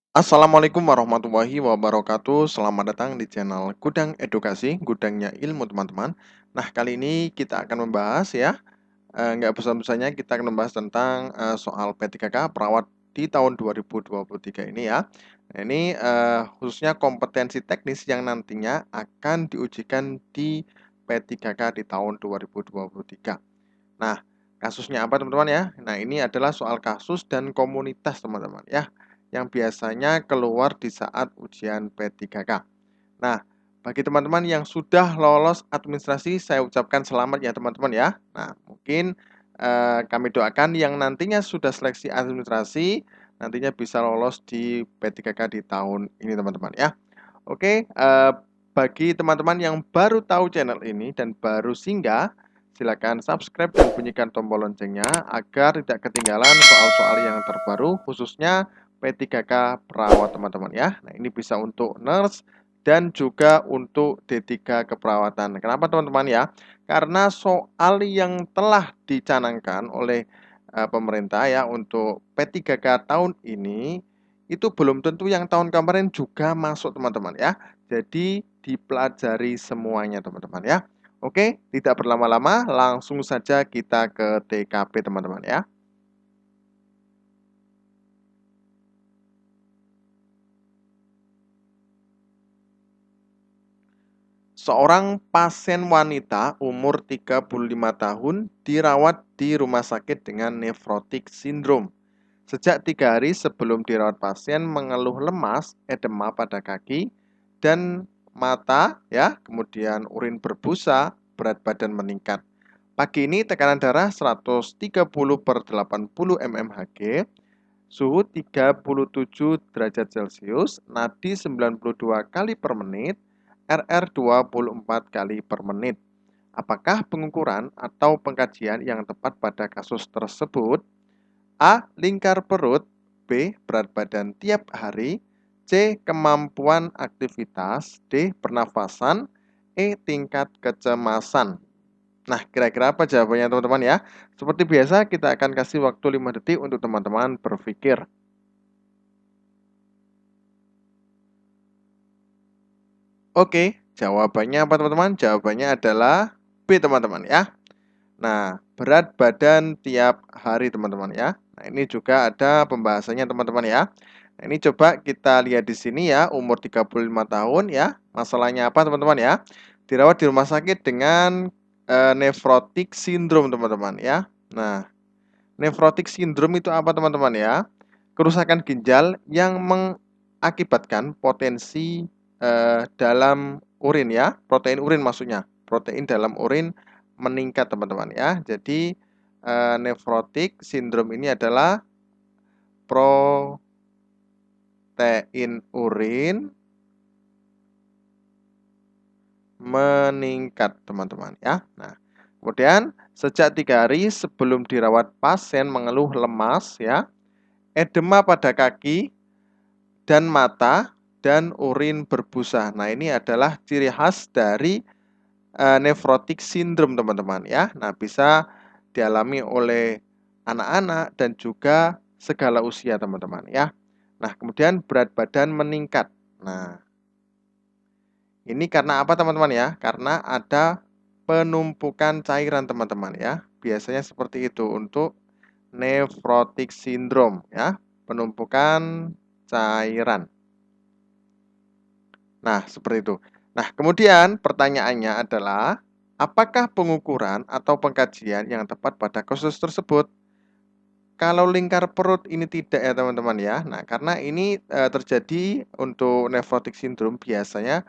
Assalamualaikum warahmatullahi wabarakatuh. Selamat datang di channel Gudang Edukasi, gudangnya ilmu teman-teman. Nah, kali ini kita akan membahas ya, nggak bosan-bosannya kita akan membahas tentang soal P3K perawat di tahun 2023 ini ya. Nah, ini khususnya kompetensi teknis yang nantinya akan diujikan di P3K di tahun 2023. Nah, kasusnya apa teman-teman ya? Nah, ini adalah soal kasus dan komunitas teman-teman ya, yang biasanya keluar di saat ujian P3K. Nah, bagi teman-teman yang sudah lolos administrasi, saya ucapkan selamat ya teman-teman ya. Nah, mungkin kami doakan yang nantinya sudah seleksi administrasi, nantinya bisa lolos di P3K di tahun ini teman-teman ya. Oke, bagi teman-teman yang baru tahu channel ini dan baru singgah, silakan subscribe dan bunyikan tombol loncengnya agar tidak ketinggalan soal-soal yang terbaru khususnya P3K perawat teman-teman ya. Nah, ini bisa untuk nurse dan juga untuk D3 keperawatan. Kenapa teman-teman ya? Karena soal yang telah dicanangkan oleh pemerintah ya untuk P3K tahun ini itu belum tentu yang tahun kemarin juga masuk teman-teman ya. Jadi dipelajari semuanya teman-teman ya. Oke, tidak berlama-lama, langsung saja kita ke TKP teman-teman ya. Seorang pasien wanita umur 35 tahun dirawat di rumah sakit dengan nefrotik sindrom. Sejak 3 hari sebelum dirawat, pasien mengeluh lemas, edema pada kaki, dan mata, ya, kemudian urin berbusa, berat badan meningkat. Pagi ini tekanan darah 130/80 mmHg, suhu 37 derajat Celcius, nadi 92 kali per menit, RR 24 kali per menit. Apakah pengukuran atau pengkajian yang tepat pada kasus tersebut? A. Lingkar perut. B. Berat badan tiap hari. C. Kemampuan aktivitas. D. Pernafasan. E. Tingkat kecemasan. Nah, kira-kira apa jawabannya teman-teman ya? Seperti biasa, kita akan kasih waktu 5 detik untuk teman-teman berpikir. Oke, jawabannya apa teman-teman? Jawabannya adalah B teman-teman ya. Nah, berat badan tiap hari teman-teman ya. Nah, ini juga ada pembahasannya teman-teman ya. Nah, ini coba kita lihat di sini ya, umur 35 tahun ya. Masalahnya apa teman-teman ya? Dirawat di rumah sakit dengan nefrotik sindrom teman-teman ya. Nah, nefrotik sindrom itu apa teman-teman ya? Kerusakan ginjal yang mengakibatkan potensi dalam urin ya, protein urin maksudnya. Protein dalam urin meningkat teman-teman ya. Jadi nefrotik sindrom ini adalah protein urin meningkat teman-teman ya. Nah, kemudian sejak 3 hari sebelum dirawat, pasien mengeluh lemas ya, edema pada kaki dan mata, dan urin berbusa. Nah, ini adalah ciri khas dari nefrotik sindrom teman-teman ya. Nah, bisa dialami oleh anak-anak dan juga segala usia teman-teman ya. Nah, kemudian berat badan meningkat. Nah, ini karena apa teman-teman ya? Karena ada penumpukan cairan teman-teman ya. Biasanya seperti itu untuk nefrotik sindrom ya, penumpukan cairan. Nah, seperti itu. Nah, kemudian pertanyaannya adalah, apakah pengukuran atau pengkajian yang tepat pada kasus tersebut? Kalau lingkar perut ini tidak ya teman-teman ya. Nah, karena ini terjadi untuk nefrotik sindrom biasanya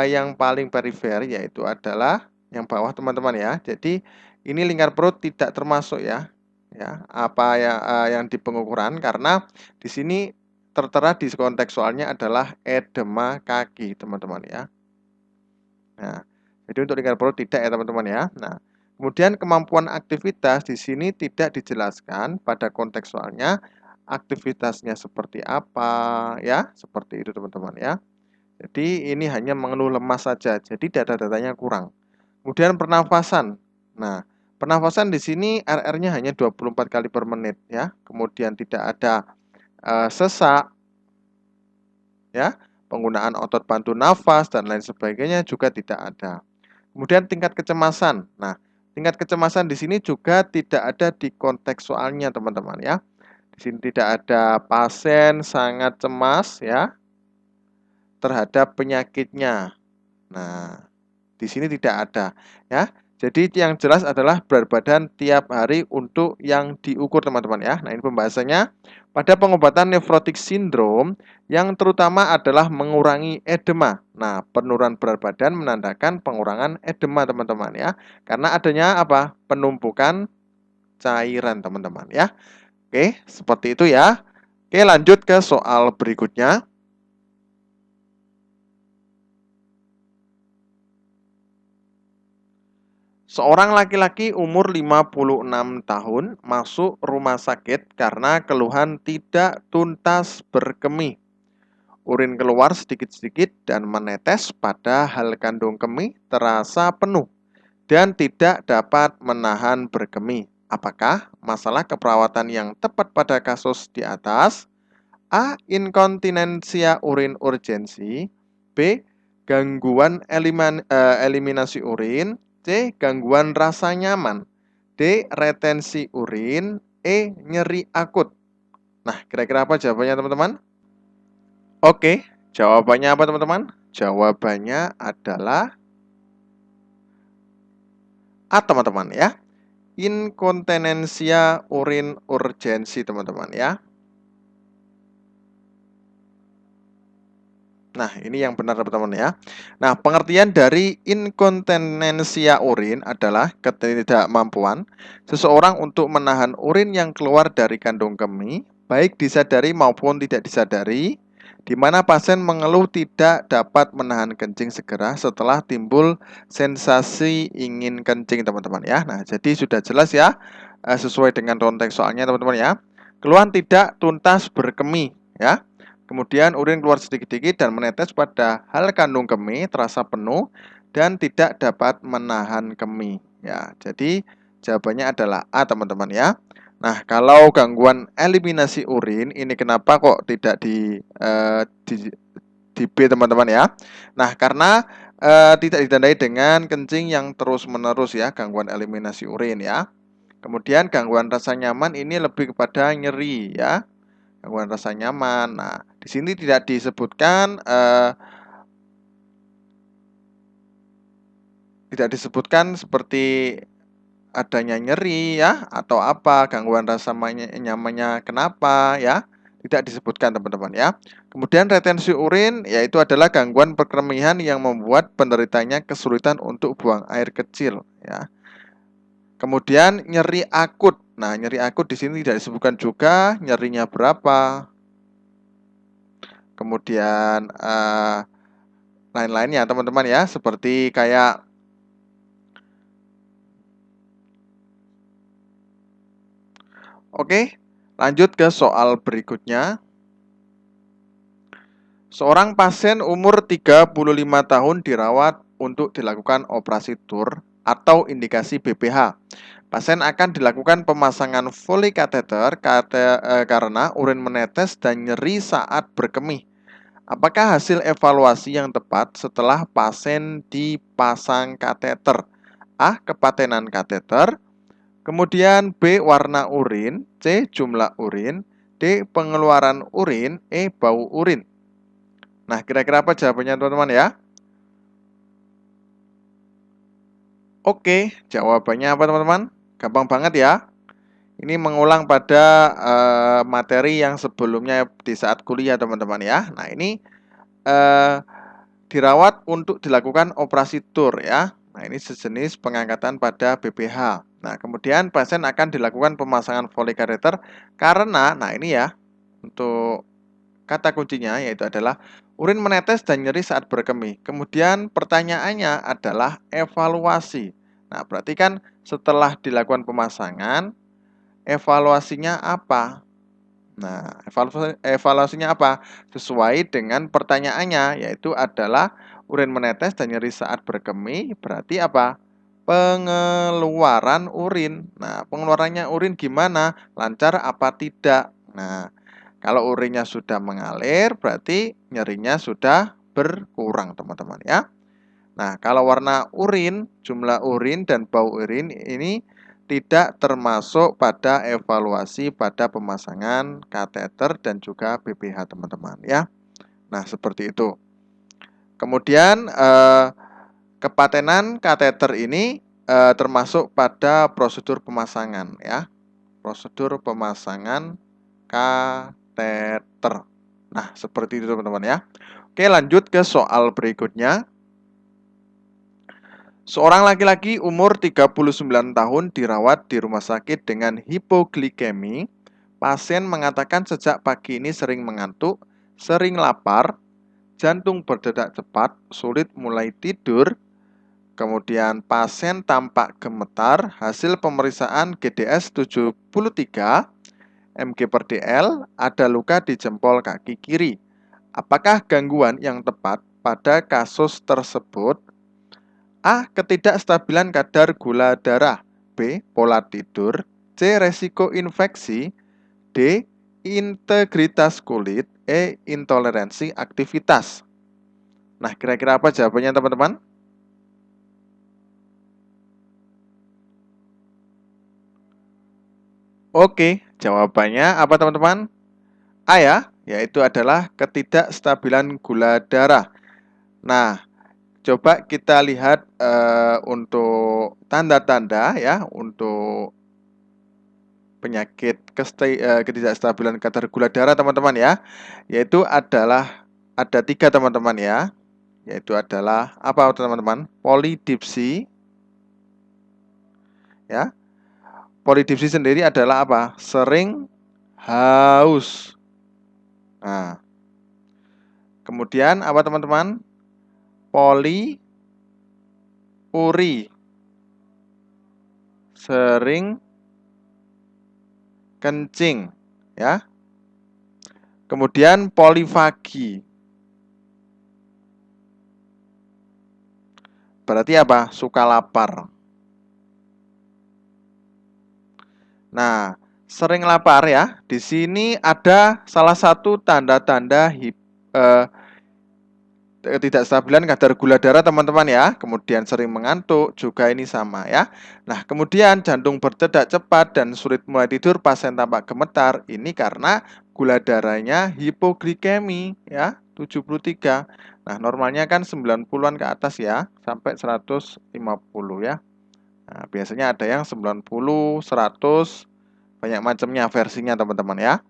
yang paling perifer yaitu adalah yang bawah teman-teman ya. Jadi ini lingkar perut tidak termasuk ya. Ya, apa ya yang di pengukuran karena di sini tertera di konteks soalnya adalah edema kaki teman-teman ya. Nah, jadi untuk lingkar perut tidak ya teman-teman ya. Nah, kemudian kemampuan aktivitas di sini tidak dijelaskan pada konteks soalnya aktivitasnya seperti apa ya, seperti itu teman-teman ya. Jadi ini hanya mengeluh lemas saja, jadi data-datanya kurang. Kemudian pernafasan. Nah, pernafasan di sini RR-nya hanya 24 kali per menit ya. Kemudian tidak ada sesak, ya. Penggunaan otot bantu nafas dan lain sebagainya juga tidak ada. Kemudian tingkat kecemasan. Nah, tingkat kecemasan di sini juga tidak ada di konteks soalnya, teman-teman ya. Di sini tidak ada pasien sangat cemas ya terhadap penyakitnya. Nah, di sini tidak ada ya. Jadi yang jelas adalah berat badan tiap hari untuk yang diukur, teman-teman ya. Nah, ini pembahasannya pada pengobatan nefrotik sindrom yang terutama adalah mengurangi edema. Nah, penurunan berat badan menandakan pengurangan edema, teman-teman ya. Karena adanya apa? Penumpukan cairan, teman-teman ya. Oke, seperti itu ya. Oke, lanjut ke soal berikutnya. Seorang laki-laki umur 56 tahun masuk rumah sakit karena keluhan tidak tuntas berkemih. Urin keluar sedikit-sedikit dan menetes padahal kandung kemih terasa penuh dan tidak dapat menahan berkemih. Apakah masalah keperawatan yang tepat pada kasus di atas? A. Inkontinensia urin urgensi. B. Gangguan eliminasi urin. C. Gangguan rasa nyaman. D. Retensi urin. E. Nyeri akut. Nah, kira-kira apa jawabannya, teman-teman? Oke, jawabannya apa, teman-teman? Jawabannya adalah A, teman-teman ya. Inkontinensia urin urgensi, teman-teman ya. Nah, ini yang benar, teman-teman ya. Nah, pengertian dari inkontinensia urin adalah ketidakmampuan seseorang untuk menahan urin yang keluar dari kandung kemih, baik disadari maupun tidak disadari, di mana pasien mengeluh tidak dapat menahan kencing segera setelah timbul sensasi ingin kencing, teman-teman ya. Nah, jadi sudah jelas ya, sesuai dengan konteks soalnya, teman-teman ya. Keluhan tidak tuntas berkemih ya. Kemudian urin keluar sedikit-sedikit dan menetes pada hal kandung kemih terasa penuh dan tidak dapat menahan kemih. Ya, jadi jawabannya adalah A, teman-teman ya. Nah, kalau gangguan eliminasi urin ini kenapa kok tidak di B, teman-teman ya? Nah, karena tidak ditandai dengan kencing yang terus-menerus ya, gangguan eliminasi urin ya. Kemudian gangguan rasa nyaman ini lebih kepada nyeri ya. Gangguan rasa nyaman. Nah, di sini tidak disebutkan seperti adanya nyeri ya atau apa, gangguan rasa nyamannya kenapa ya. Tidak disebutkan, teman-teman ya. Kemudian retensi urin yaitu adalah gangguan perkemihan yang membuat penderitanya kesulitan untuk buang air kecil ya. Kemudian nyeri akut. Nah, nyeri akut di sini tidak disebutkan juga nyerinya berapa. Kemudian lain-lainnya, teman-teman ya, seperti kayak Oke, lanjut ke soal berikutnya. Seorang pasien umur 35 tahun dirawat untuk dilakukan operasi TUR atau indikasi BPH. Pasien akan dilakukan pemasangan Foley kateter karena urin menetes dan nyeri saat berkemih. Apakah hasil evaluasi yang tepat setelah pasien dipasang kateter? A. Kepatenan kateter. Kemudian B. Warna urin. C. Jumlah urin. D. Pengeluaran urin. E. Bau urin. Nah, kira-kira apa jawabannya, teman-teman ya? Oke, jawabannya apa, teman-teman? Gampang banget ya. Ini mengulang pada materi yang sebelumnya di saat kuliah, teman-teman ya. Nah, ini dirawat untuk dilakukan operasi TUR ya. Nah, ini sejenis pengangkatan pada BPH. Nah, kemudian pasien akan dilakukan pemasangan Foley kateter karena, nah ini ya, untuk kata kuncinya yaitu adalah urin menetes dan nyeri saat berkemih. Kemudian pertanyaannya adalah evaluasi. Nah, berarti kan setelah dilakukan pemasangan, evaluasinya apa? Nah, evaluasinya apa? Sesuai dengan pertanyaannya, yaitu adalah urin menetes dan nyeri saat berkemih, berarti apa? Pengeluaran urin. Nah, pengeluarannya urin gimana? Lancar apa tidak? Nah, Kalau urinnya sudah mengalir, berarti nyerinya sudah berkurang, teman-teman ya. Nah, kalau warna urin, jumlah urin dan bau urin ini tidak termasuk pada evaluasi pada pemasangan kateter dan juga BPH, teman-teman ya. Nah, seperti itu. Kemudian kepatenan kateter ini termasuk pada prosedur pemasangan ya. Prosedur pemasangan kateter. Nah, seperti itu teman-teman ya. Oke, lanjut ke soal berikutnya. Seorang laki-laki umur 39 tahun dirawat di rumah sakit dengan hipoglikemi. Pasien mengatakan sejak pagi ini sering mengantuk, sering lapar, jantung berdetak cepat, sulit mulai tidur. Kemudian pasien tampak gemetar, hasil pemeriksaan GDS 73, mg/dl, ada luka di jempol kaki kiri. Apakah gangguan yang tepat pada kasus tersebut? A. Ketidakstabilan kadar gula darah. B. Pola tidur. C. Resiko infeksi. D. Integritas kulit. E. Intoleransi aktivitas. Nah, kira-kira apa jawabannya teman-teman? Oke, jawabannya apa teman-teman? A ya, yaitu adalah ketidakstabilan gula darah. Nah, coba kita lihat untuk tanda-tanda ya untuk penyakit ketidakstabilan kadar gula darah teman-teman ya, yaitu adalah ada 3 teman-teman ya, yaitu adalah apa teman-teman? Polidipsi ya. Polidipsi sendiri adalah apa? Sering haus. Nah, kemudian apa teman-teman? Poliuri, sering kencing ya. Kemudian polifagi. Berarti apa? Suka lapar. Nah, sering lapar ya. Di sini ada salah satu tanda-tanda ketidakstabilan kadar gula darah teman-teman ya. Kemudian sering mengantuk juga ini sama ya. Nah, kemudian jantung berdetak cepat dan sulit mulai tidur, pasien tampak gemetar. Ini karena gula darahnya hipoglikemi ya, 73. Nah, normalnya kan 90-an ke atas ya, sampai 150 ya. Nah, biasanya ada yang 90, 100, banyak macamnya versinya teman-teman ya.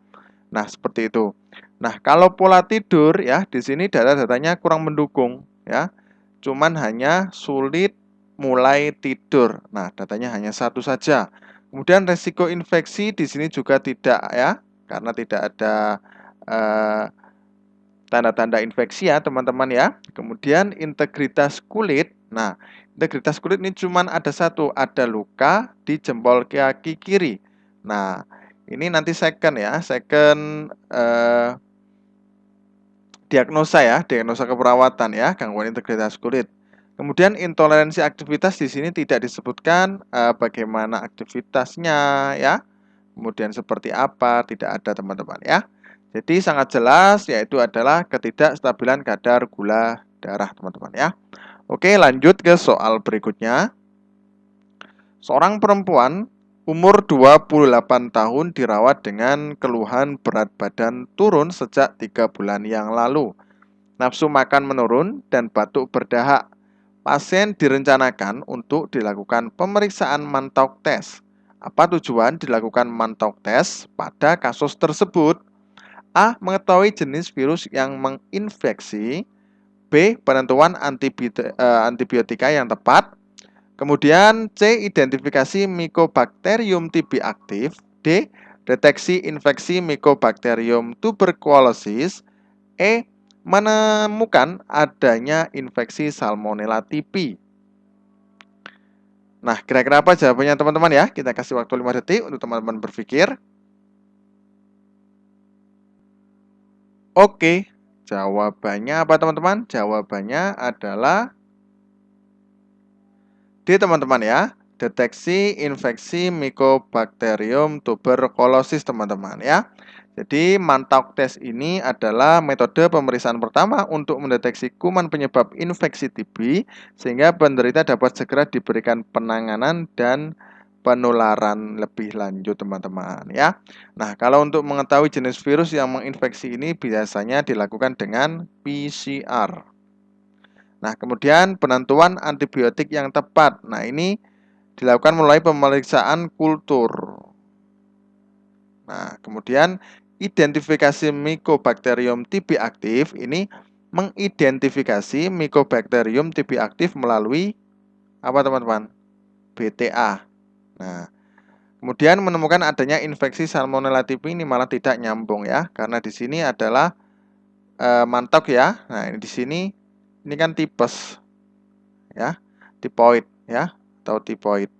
Nah, seperti itu. Nah, kalau pola tidur ya, di sini data-datanya kurang mendukung ya. Cuman hanya sulit mulai tidur. Nah, datanya hanya satu saja. Kemudian resiko infeksi di sini juga tidak ya, karena tidak ada tanda-tanda infeksi ya, teman-teman ya. Kemudian integritas kulit. Nah, integritas kulit ini cuman ada satu, ada luka di jempol kaki kiri. Nah, ini nanti second ya, second diagnosa ya, diagnosa keperawatan ya, gangguan integritas kulit. Kemudian intoleransi aktivitas di sini tidak disebutkan bagaimana aktivitasnya ya. Kemudian seperti apa, tidak ada teman-teman ya. Jadi sangat jelas yaitu adalah ketidakstabilan kadar gula darah teman-teman ya. Oke, lanjut ke soal berikutnya. Seorang perempuan umur 28 tahun dirawat dengan keluhan berat badan turun sejak 3 bulan yang lalu. Nafsu makan menurun dan batuk berdahak. Pasien direncanakan untuk dilakukan pemeriksaan mantok tes. Apa tujuan dilakukan mantok tes pada kasus tersebut? A. Mengetahui jenis virus yang menginfeksi. B. Penentuan antibiotika yang tepat. Kemudian C. Identifikasi Mycobacterium TB aktif. D. Deteksi infeksi Mycobacterium tuberculosis. E. Menemukan adanya infeksi Salmonella typhi. Nah, kira-kira apa jawabannya teman-teman ya? Kita kasih waktu 5 detik untuk teman-teman berpikir. Oke, jawabannya apa teman-teman? Jawabannya adalah D teman-teman ya. Deteksi infeksi Mycobacterium tuberculosis teman-teman ya. Jadi Mantauk Test ini adalah metode pemeriksaan pertama untuk mendeteksi kuman penyebab infeksi TB sehingga penderita dapat segera diberikan penanganan dan penularan lebih lanjut teman-teman ya. Nah, kalau untuk mengetahui jenis virus yang menginfeksi ini biasanya dilakukan dengan PCR. Nah, kemudian penentuan antibiotik yang tepat. Nah, ini dilakukan melalui pemeriksaan kultur. Nah, kemudian identifikasi Mycobacterium TB aktif ini mengidentifikasi Mycobacterium TB aktif melalui apa teman-teman? BTA. Nah, kemudian menemukan adanya infeksi Salmonella TB ini malah tidak nyambung ya, karena di sini adalah mantok ya. Nah, ini di sini ini kan tipes ya, tipoid ya atau tipoid.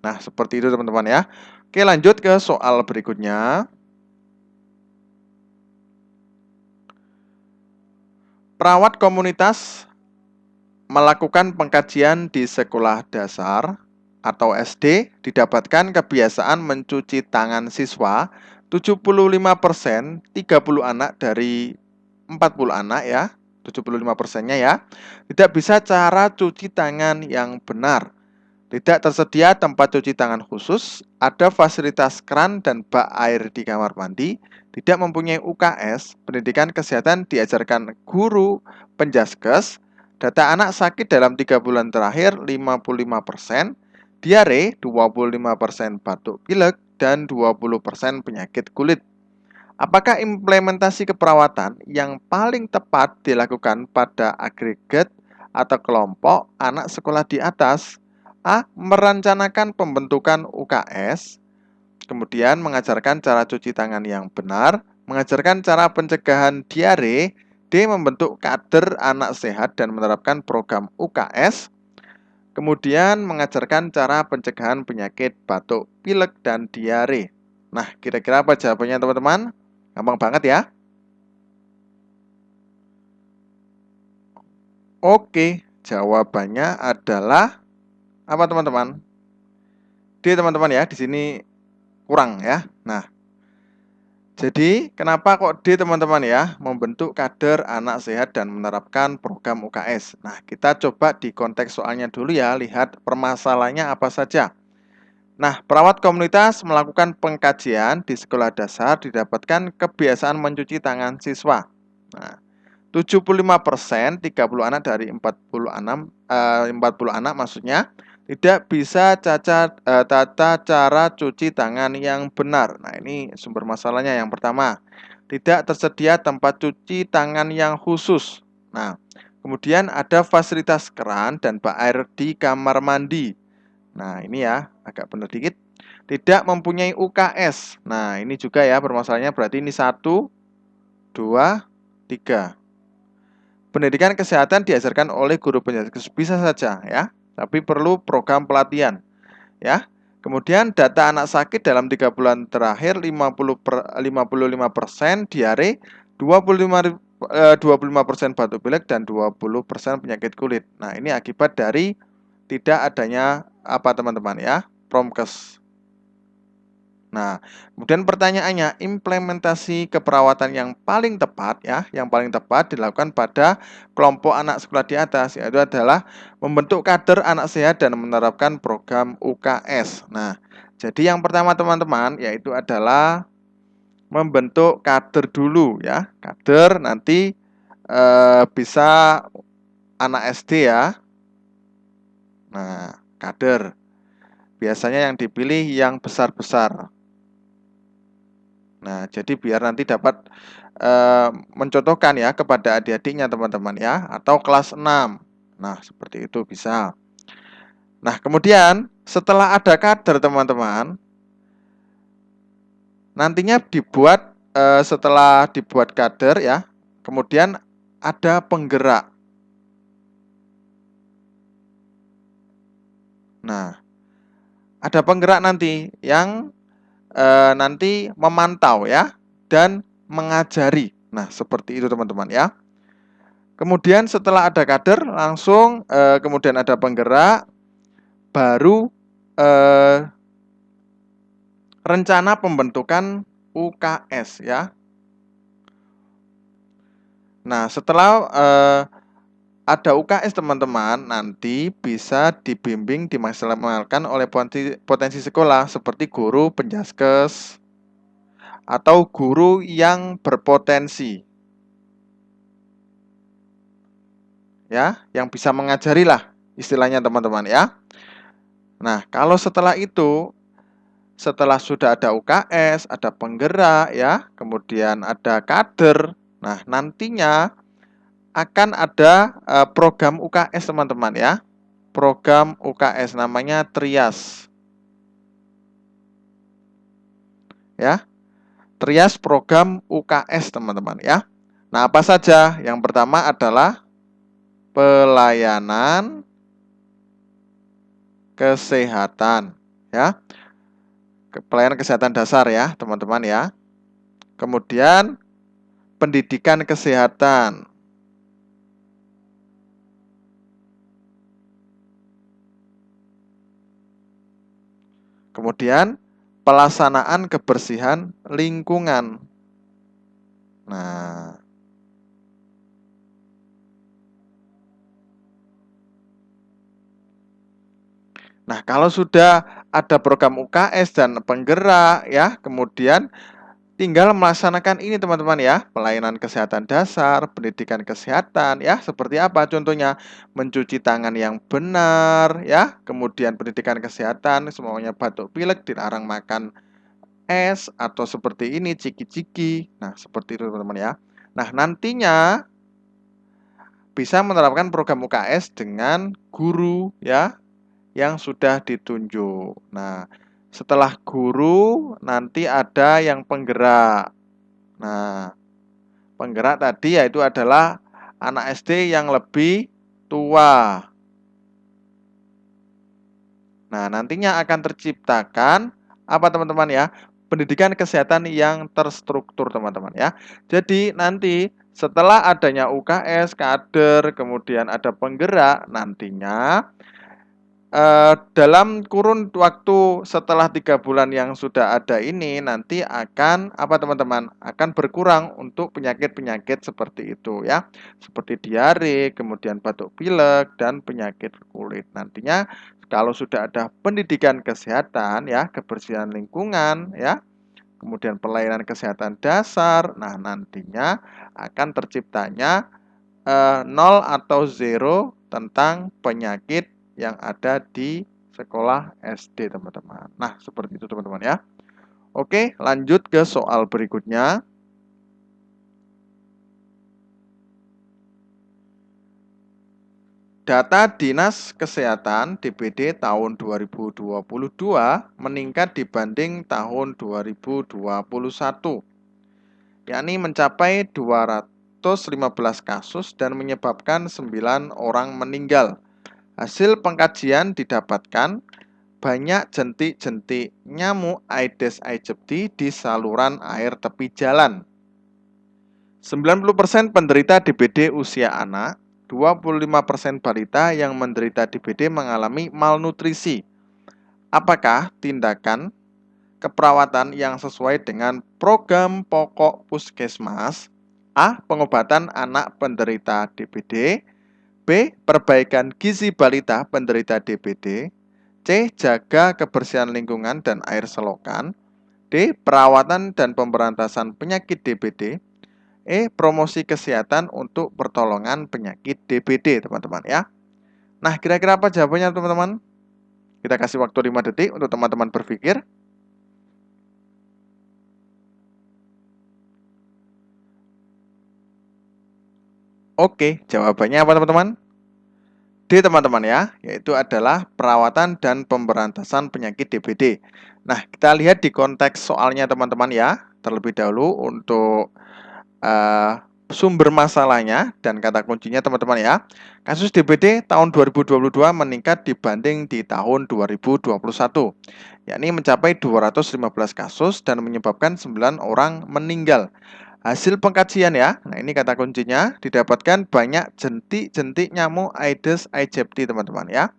Nah, seperti itu teman-teman ya. Oke, lanjut ke soal berikutnya. Perawat komunitas melakukan pengkajian di sekolah dasar atau SD didapatkan kebiasaan mencuci tangan siswa 75%, 30 anak dari 40 anak ya, 75%-nya ya, tidak bisa cara cuci tangan yang benar. Tidak tersedia tempat cuci tangan khusus, ada fasilitas keran dan bak air di kamar mandi, tidak mempunyai UKS, pendidikan kesehatan diajarkan guru penjaskes, data anak sakit dalam 3 bulan terakhir 55%, diare 25%, batuk pilek, dan 20% penyakit kulit. Apakah implementasi keperawatan yang paling tepat dilakukan pada agregat atau kelompok anak sekolah di atas? A. Merencanakan pembentukan UKS, kemudian mengajarkan cara cuci tangan yang benar, mengajarkan cara pencegahan diare, D. Membentuk kader anak sehat dan menerapkan program UKS, kemudian mengajarkan cara pencegahan penyakit batuk, pilek, dan diare. Nah, kira-kira apa jawabannya teman-teman? Gampang banget ya. Oke, jawabannya adalah apa teman-teman? D teman-teman ya, di sini kurang ya. Nah, jadi kenapa kok D teman-teman ya, membentuk kader anak sehat dan menerapkan program UKS. Nah, kita coba di konteks soalnya dulu ya, lihat permasalahannya apa saja. Nah, perawat komunitas melakukan pengkajian di sekolah dasar didapatkan kebiasaan mencuci tangan siswa. Nah, 75%, 30 anak dari 40 anak maksudnya tidak bisa tata cara cuci tangan yang benar. Nah, ini sumber masalahnya yang pertama. Tidak tersedia tempat cuci tangan yang khusus. Nah, kemudian ada fasilitas keran dan bak air di kamar mandi. Nah, ini ya, agak benar dikit. Tidak mempunyai UKS. Nah, ini juga ya permasalahannya, berarti ini 1, 2, 3. Pendidikan kesehatan diajarkan oleh guru penjaskes bisa saja ya, tapi perlu program pelatihan ya. Kemudian data anak sakit dalam 3 bulan terakhir 55% diare, 25% batuk pilek dan 20% penyakit kulit. Nah, ini akibat dari tidak adanya apa teman-teman ya, Promkes. Nah, kemudian pertanyaannya, implementasi keperawatan yang paling tepat ya, yang paling tepat dilakukan pada kelompok anak sekolah di atas, yaitu adalah membentuk kader anak sehat dan menerapkan program UKS. Nah, jadi yang pertama teman-teman yaitu adalah membentuk kader dulu ya, kader nanti bisa anak SD ya. Nah, kader biasanya yang dipilih yang besar-besar. Nah, jadi biar nanti dapat mencontohkan ya kepada adik-adiknya teman-teman ya, atau kelas 6. Nah, seperti itu bisa. Nah, kemudian setelah ada kader teman-teman, nantinya dibuat setelah dibuat kader ya, kemudian ada penggerak. Nah, ada penggerak nanti yang nanti memantau ya dan mengajari. Nah, seperti itu teman-teman ya. Kemudian setelah ada kader langsung kemudian ada penggerak, baru rencana pembentukan UKS ya. Nah, setelah ada UKS teman-teman, nanti bisa dibimbing dimaksimalkan oleh potensi sekolah seperti guru penjaskes atau guru yang berpotensi. Ya, yang bisa mengajari lah istilahnya teman-teman ya. Nah, kalau setelah itu, setelah sudah ada UKS, ada penggerak ya, kemudian ada kader. Nah, nantinya akan ada program UKS teman-teman ya. Program UKS namanya Trias. Ya. Trias program UKS teman-teman ya. Nah, apa saja? Yang pertama adalah pelayanan kesehatan ya. Pelayanan kesehatan dasar ya, teman-teman ya. Kemudian pendidikan kesehatan. Kemudian pelaksanaan kebersihan lingkungan. Nah, kalau sudah ada program UKS dan penggerak ya, kemudian tinggal melaksanakan ini teman-teman ya, pelayanan kesehatan dasar, pendidikan kesehatan ya, seperti apa contohnya? Mencuci tangan yang benar ya, kemudian pendidikan kesehatan, semuanya batuk pilek dilarang makan es atau seperti ini ciki-ciki. Nah, seperti itu teman-teman ya. Nah, nantinya bisa menerapkan program UKS dengan guru ya yang sudah ditunjuk. Nah, setelah guru nanti ada yang penggerak. Nah, penggerak tadi yaitu adalah anak SD yang lebih tua. Nah, nantinya akan terciptakan apa teman-teman ya? Pendidikan kesehatan yang terstruktur teman-teman ya. Jadi nanti setelah adanya UKS, kader, kemudian ada penggerak, nantinya dalam kurun waktu setelah 3 bulan yang sudah ada ini nanti akan apa teman-teman akan berkurang untuk penyakit-penyakit seperti itu ya, seperti diare, kemudian batuk pilek dan penyakit kulit. Nantinya kalau sudah ada pendidikan kesehatan ya, kebersihan lingkungan ya, kemudian pelayanan kesehatan dasar, nah nantinya akan terciptanya 0 atau 0 tentang penyakit yang ada di sekolah SD teman-teman. Nah, seperti itu teman-teman ya. Oke, lanjut ke soal berikutnya. Data Dinas Kesehatan DBD tahun 2022 meningkat dibanding tahun 2021, yakni mencapai 215 kasus dan menyebabkan 9 orang meninggal. Hasil pengkajian didapatkan banyak jentik-jentik nyamuk Aedes aegypti di saluran air tepi jalan. 90% penderita DBD usia anak, 25% balita yang menderita DBD mengalami malnutrisi. Apakah tindakan keperawatan yang sesuai dengan program pokok puskesmas? A. Pengobatan anak penderita DBD. B. Perbaikan gizi balita penderita DBD. C. Jaga kebersihan lingkungan dan air selokan. D. Perawatan dan pemberantasan penyakit DBD. E. Promosi kesehatan untuk pertolongan penyakit DBD, teman-teman ya. Nah, kira-kira apa jawabannya, teman-teman? Kita kasih waktu 5 detik untuk teman-teman berpikir. Oke, jawabannya apa, teman-teman? D teman-teman ya, yaitu adalah perawatan dan pemberantasan penyakit DBD. Nah, kita lihat di konteks soalnya teman-teman ya, terlebih dahulu untuk sumber masalahnya dan kata kuncinya teman-teman ya. Kasus DBD tahun 2022 meningkat dibanding di tahun 2021, yakni mencapai 215 kasus dan menyebabkan 9 orang meninggal. Hasil pengkajian ya, nah ini kata kuncinya, didapatkan banyak jentik-jentik nyamuk Aedes aegypti teman-teman ya.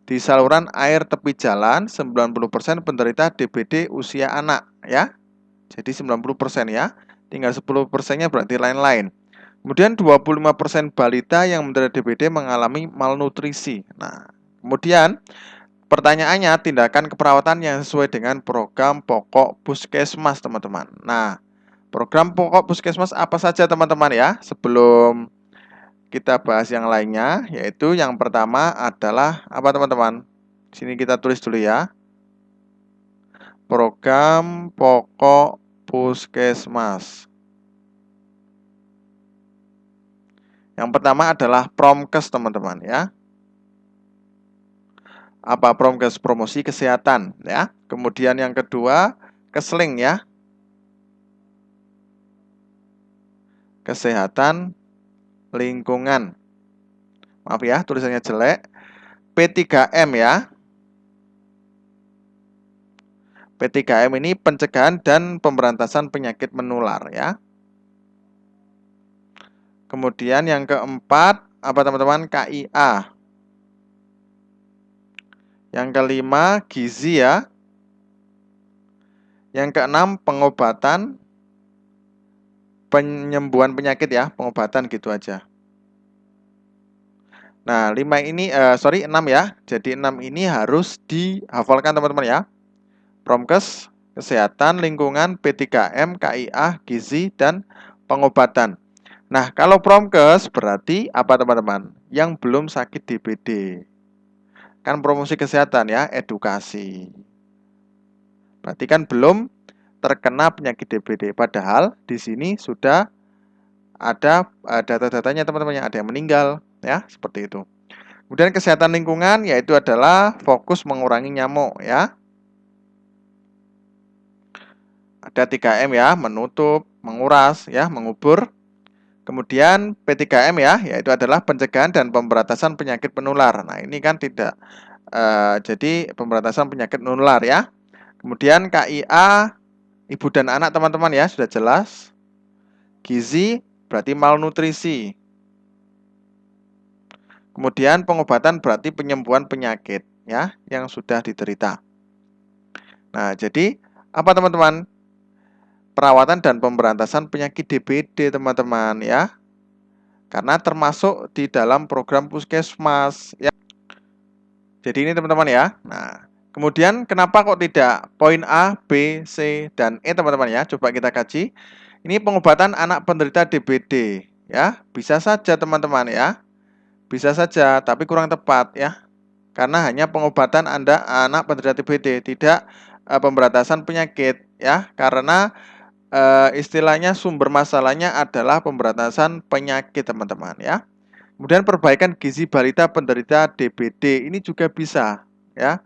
Di saluran air tepi jalan, 90% penderita DBD usia anak ya. Jadi 90% ya. Tinggal 10%-nya berarti lain-lain. Kemudian 25% balita yang menderita DBD mengalami malnutrisi. Nah, kemudian pertanyaannya, tindakan keperawatan yang sesuai dengan program pokok puskesmas, teman-teman. Nah, program pokok puskesmas apa saja, teman-teman ya? Sebelum kita bahas yang lainnya, yaitu yang pertama adalah apa, teman-teman? Sini kita tulis dulu ya. Program pokok puskesmas. Yang pertama adalah Promkes, teman-teman ya. Apa Promkes? Promosi kesehatan ya. Kemudian yang kedua, Kesling ya. Kesehatan lingkungan. Maaf ya, tulisannya jelek. P3M ya. P3M ini pencegahan dan pemberantasan penyakit menular ya. Kemudian yang keempat, apa teman-teman? KIA. Yang kelima, gizi ya. Yang keenam, pengobatan, penyembuhan penyakit ya, pengobatan gitu aja. Nah, 6 ya. Jadi 6 ini harus dihafalkan teman-teman ya. Promkes, kesehatan, lingkungan, P3M, KIA, gizi, dan pengobatan. Nah, kalau Promkes berarti apa teman-teman? Yang belum sakit DBD. Kan promosi kesehatan ya, edukasi. Berarti kan belum terkena penyakit DBD. Padahal di sini sudah ada data-datanya teman-teman, yang ada yang meninggal ya, seperti itu. Kemudian kesehatan lingkungan yaitu adalah fokus mengurangi nyamuk ya. Ada 3M ya, menutup, menguras ya, mengubur. Kemudian P3M ya, yaitu adalah pencegahan dan pemberantasan penyakit penular. Nah, ini kan tidak jadi pemberantasan penyakit menular ya. Kemudian KIA, ibu dan anak teman-teman ya, sudah jelas. Gizi berarti malnutrisi. Kemudian pengobatan berarti penyembuhan penyakit ya yang sudah diderita. Nah, jadi apa teman-teman? Perawatan dan pemberantasan penyakit DBD teman-teman ya. Karena termasuk di dalam program puskesmas ya. Jadi ini teman-teman ya. Nah, kemudian kenapa kok tidak poin A, B, C, dan E teman-teman ya? Coba kita kaji. Ini pengobatan anak penderita DBD ya. Bisa saja teman-teman ya. Bisa saja, tapi kurang tepat ya. Karena hanya pengobatan anak penderita DBD, tidak pemberantasan penyakit ya. Karena istilahnya sumber masalahnya adalah pemberantasan penyakit teman-teman ya. Kemudian perbaikan gizi balita penderita DBD ini juga bisa ya.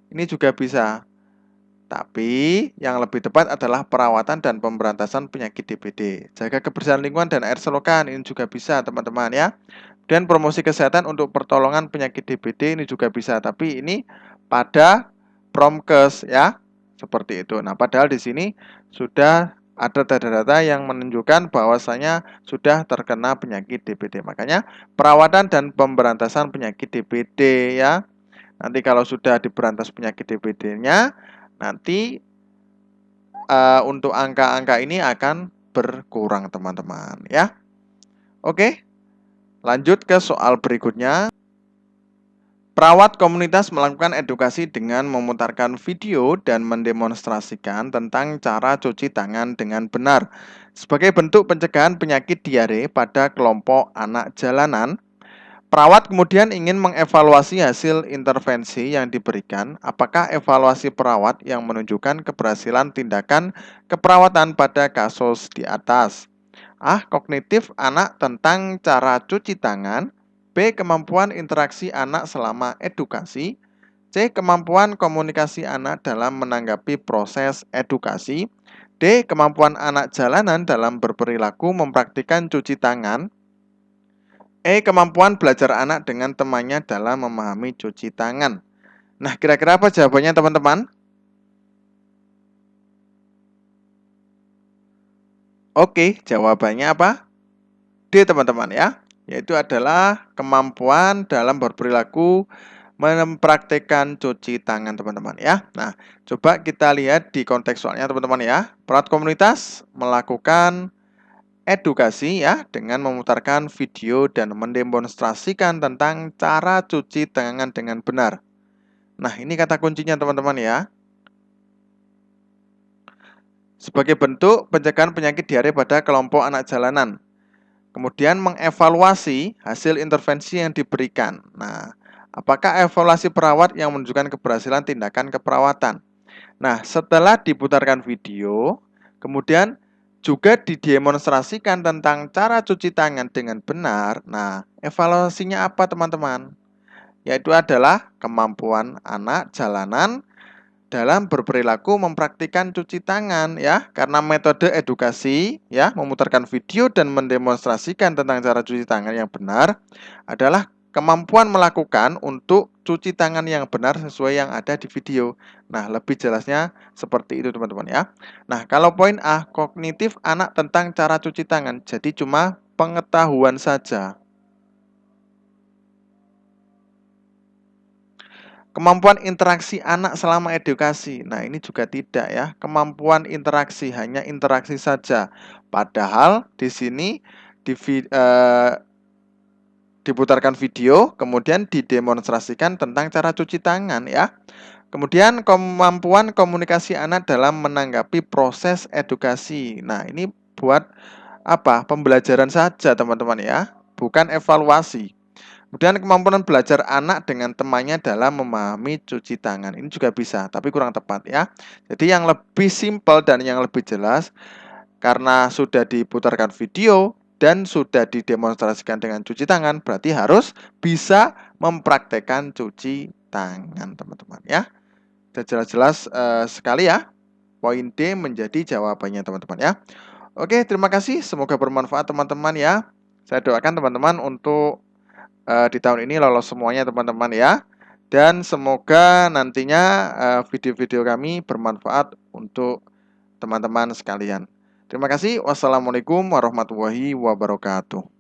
Ini juga bisa. Tapi yang lebih tepat adalah perawatan dan pemberantasan penyakit DBD. Jaga kebersihan lingkungan dan air selokan ini juga bisa teman-teman ya. Dan promosi kesehatan untuk pertolongan penyakit DBD ini juga bisa. Tapi ini pada Promkes ya. Seperti itu. Nah, padahal di sini sudah ada data-data yang menunjukkan bahwasanya sudah terkena penyakit DBD. Makanya perawatan dan pemberantasan penyakit DBD ya. Nanti kalau sudah diberantas penyakit DBD-nya, nanti untuk angka-angka ini akan berkurang teman-teman ya. Oke, lanjut ke soal berikutnya. Perawat komunitas melakukan edukasi dengan memutarkan video dan mendemonstrasikan tentang cara cuci tangan dengan benar. Sebagai bentuk pencegahan penyakit diare pada kelompok anak jalanan, perawat kemudian ingin mengevaluasi hasil intervensi yang diberikan. Apakah evaluasi perawat yang menunjukkan keberhasilan tindakan keperawatan pada kasus di atas? A. Kognitif anak tentang cara cuci tangan. B. Kemampuan interaksi anak selama edukasi. C. Kemampuan komunikasi anak dalam menanggapi proses edukasi. D. Kemampuan anak jalanan dalam berperilaku mempraktikkan cuci tangan. E. Kemampuan belajar anak dengan temannya dalam memahami cuci tangan. Nah, kira-kira apa jawabannya teman-teman? Oke, jawabannya apa? D teman-teman ya. Yaitu adalah kemampuan dalam berperilaku mempraktekkan cuci tangan teman-teman ya. Nah, coba kita lihat di kontekstualnya teman-teman ya. Perawat komunitas melakukan edukasi ya dengan memutarkan video dan mendemonstrasikan tentang cara cuci tangan dengan benar. Nah, ini kata kuncinya teman-teman ya. Sebagai bentuk pencegahan penyakit diare pada kelompok anak jalanan. Kemudian mengevaluasi hasil intervensi yang diberikan. Nah, apakah evaluasi perawat yang menunjukkan keberhasilan tindakan keperawatan? Nah, setelah diputarkan video, kemudian juga didemonstrasikan tentang cara cuci tangan dengan benar. Nah, evaluasinya apa teman-teman? Yaitu adalah kemampuan anak jalanan dalam berperilaku mempraktikkan cuci tangan ya, karena metode edukasi ya, memutarkan video dan mendemonstrasikan tentang cara cuci tangan yang benar adalah kemampuan melakukan untuk cuci tangan yang benar sesuai yang ada di video. Nah, lebih jelasnya seperti itu teman-teman ya. Nah, kalau poin A, kognitif anak tentang cara cuci tangan, jadi cuma pengetahuan saja. Kemampuan interaksi anak selama edukasi. Nah, ini juga tidak ya. Kemampuan interaksi, hanya interaksi saja. Padahal di sini diputarkan video, kemudian didemonstrasikan tentang cara cuci tangan ya. Kemudian kemampuan komunikasi anak dalam menanggapi proses edukasi. Nah, ini buat apa? Pembelajaran saja teman-teman ya, bukan evaluasi. Kemudian kemampuan belajar anak dengan temannya dalam memahami cuci tangan. Ini juga bisa, tapi kurang tepat ya. Jadi yang lebih simpel dan yang lebih jelas, karena sudah diputarkan video dan sudah didemonstrasikan dengan cuci tangan, berarti harus bisa mempraktekkan cuci tangan teman-teman ya. Sudah jelas-jelas sekali ya. Poin D menjadi jawabannya teman-teman ya. Oke, terima kasih. Semoga bermanfaat teman-teman ya. Saya doakan teman-teman untuk di tahun ini lolos semuanya teman-teman ya. Dan semoga nantinya video-video kami bermanfaat untuk teman-teman sekalian. Terima kasih. Wassalamualaikum warahmatullahi wabarakatuh.